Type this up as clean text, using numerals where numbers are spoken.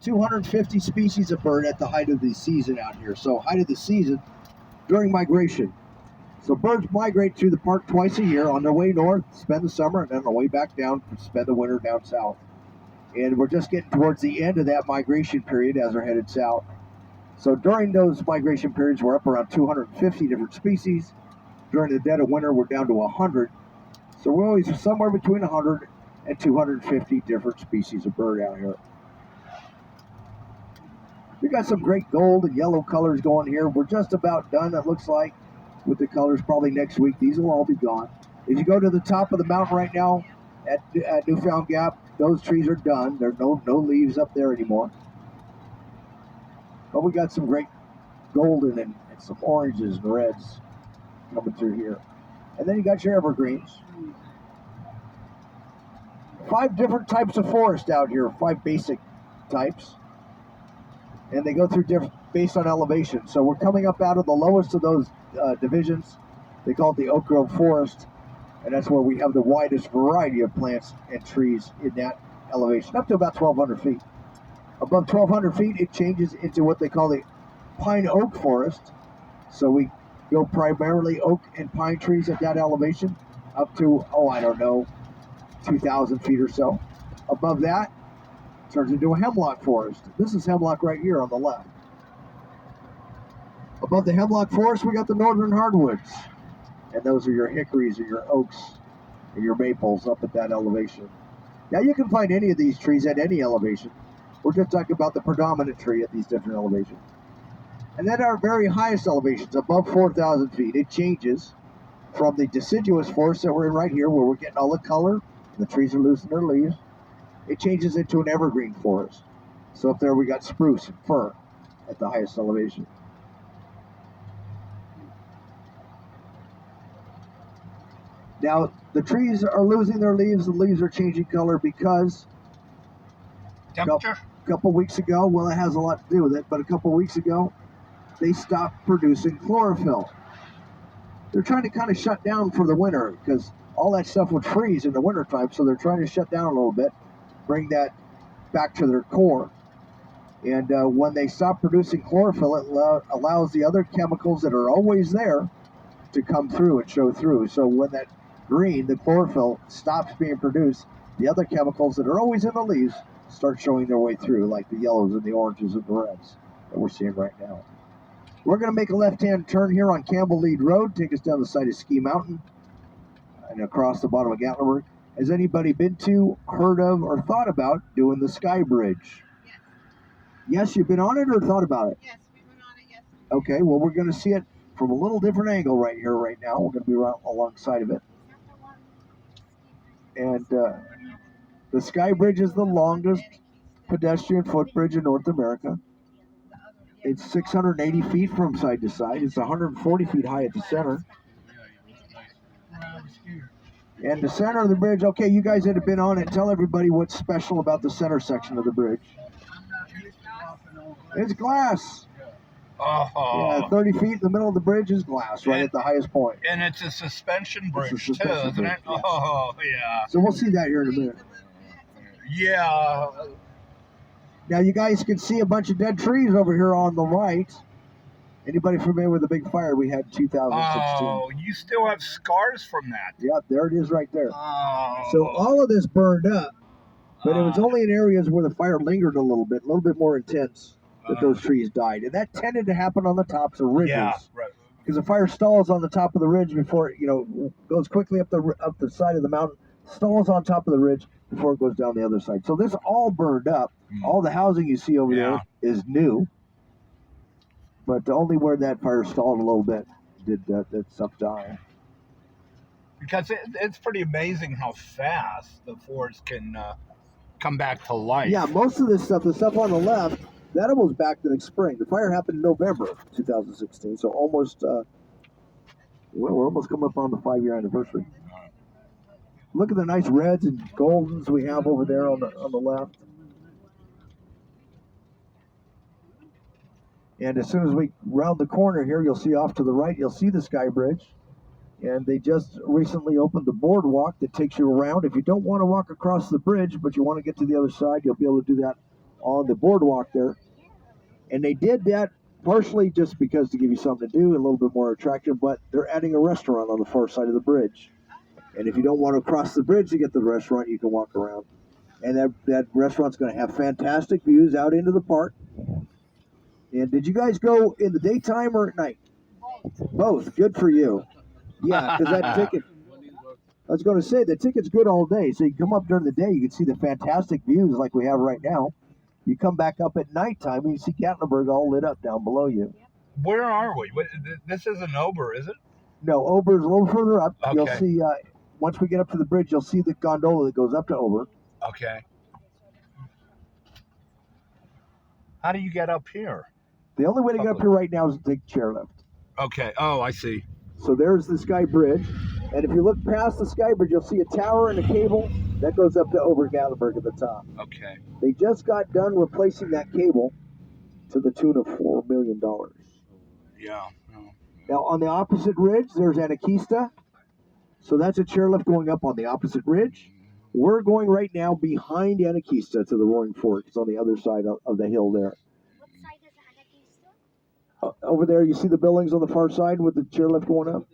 250 species of bird at the height of the season out here. So height of the season during migration. So birds migrate through the park twice a year on their way north, spend the summer, and then on the way back down, spend the winter down south. And we're just getting towards the end of that migration period as they're headed south. So during those migration periods, we're up around 250 different species. During the dead of winter, we're down to 100. So we're always somewhere between 100 and 250 different species of bird out here. We got some great gold and yellow colors going here. We're just about done, it looks like, with the colors. Probably next week, these will all be gone. If you go to the top of the mountain right now at Newfound Gap, those trees are done. There are no leaves up there anymore. But we got some great golden and some oranges and reds coming through here. And then you got your evergreens. 5 different types of forest out here, 5 basic types. And they go through different based on elevation. So we're coming up out of the lowest of those divisions. They call it the Oak Grove Forest. And that's where we have the widest variety of plants and trees in that elevation, up to about 1,200 feet. Above 1,200 feet, it changes into what they call the pine oak forest. So we go primarily oak and pine trees at that elevation, up to, 2,000 feet or so. Above that, it turns into a hemlock forest. This is hemlock right here on the left. Above the hemlock forest, we got the northern hardwoods. And those are your hickories or your oaks or your maples up at that elevation. Now you can find any of these trees at any elevation. We're just talking about the predominant tree at these different elevations. And then our very highest elevations, above 4,000 feet, it changes from the deciduous forest that we're in right here, where we're getting all the color, and the trees are losing their leaves. It changes into an evergreen forest. So up there we got spruce and fir at the highest elevation. Now, the trees are losing their leaves. The leaves are changing color because temperature? A couple weeks ago, well, it has a lot to do with it, but a couple weeks ago, they stopped producing chlorophyll. They're trying to kind of shut down for the winter because all that stuff would freeze in the wintertime, so they're trying to shut down a little bit, bring that back to their core. And when they stop producing chlorophyll, it allows the other chemicals that are always there to come through and show through. So when that green, the chlorophyll, stops being produced, the other chemicals that are always in the leaves start showing their way through, like the yellows and the oranges and the reds that we're seeing right now. We're going to make a left-hand turn here on Campbell Lead Road, take us down the side of Ski Mountain and across the bottom of Gatlinburg. Has anybody been to, heard of, or thought about doing the Sky Bridge? Yes. Yes, you've been on it or thought about it? Yes, we've been on it, yes. Okay, well, we're going to see it from a little different angle right here, right now. We're going to be right alongside of it. And the Sky Bridge is the longest pedestrian footbridge in North America. It's 680 feet from side to side. It's 140 feet high at the center. And the center of the bridge, okay, you guys that have been on it, tell everybody what's special about the center section of the bridge. It's glass. Oh. Yeah, 30 feet in the middle of the bridge is glass, right at the highest point. And it's a suspension bridge, It's a suspension too, isn't bridge, it? yes. Oh, yeah. So we'll see that here in a minute. Yeah. Now you guys can see a bunch of dead trees over here on the right. Anybody familiar with the big fire we had in 2016? Oh, you still have scars from that. Yeah, there it is right there. Oh. So all of this burned up, but it was only in areas where the fire lingered a little bit more intense, that those trees died. And that tended to happen on the tops of ridges. Yeah, right. Because the fire stalls on the top of the ridge before it, goes quickly up the side of the mountain, stalls on top of the ridge before it goes down the other side. So this all burned up. All the housing you see over there is new. But only where that fire stalled a little bit did that stuff die. Because it's pretty amazing how fast the forest can come back to life. Yeah, most of this stuff, the stuff on the left, that almost back to the spring. The fire happened in November of 2016, so almost, we're almost coming up on the 5-year anniversary. Look at the nice reds and goldens we have over there on the left. And as soon as we round the corner here, you'll see off to the right, you'll see the Sky Bridge. And they just recently opened the boardwalk that takes you around. If you don't want to walk across the bridge, but you want to get to the other side, you'll be able to do that on the boardwalk there. And they did that partially just because to give you something to do and a little bit more attraction, but they're adding a restaurant on the far side of the bridge. And if you don't want to cross the bridge to get to the restaurant, you can walk around. And that restaurant's going to have fantastic views out into the park. And did you guys go in the daytime or at night? Both. Good for you. Yeah, because that ticket, I was going to say, the ticket's good all day. So you come up during the day, you can see the fantastic views like we have right now. You come back up at nighttime, and you see Gatlinburg all lit up down below you. Where are we? This isn't Ober, is it? No, Ober's a little further up. Okay. You'll see, once we get up to the bridge, you'll see the gondola that goes up to Ober. Okay. How do you get up here? The only way to get up here right now is to take the chairlift. Okay. Oh, I see. So there's the Sky Bridge. And if you look past the Sky Bridge, you'll see a tower and a cable that goes up to Ober Gatlinburg at the top. Okay. They just got done replacing that cable to the tune of $4 million. Yeah. Now, on the opposite ridge, there's Anakeesta. So that's a chairlift going up on the opposite ridge. We're going right now behind Anakeesta to the Roaring Fork. It's on the other side of the hill there. What side is Anakeesta? Over there, you see the buildings on the far side with the chairlift going up?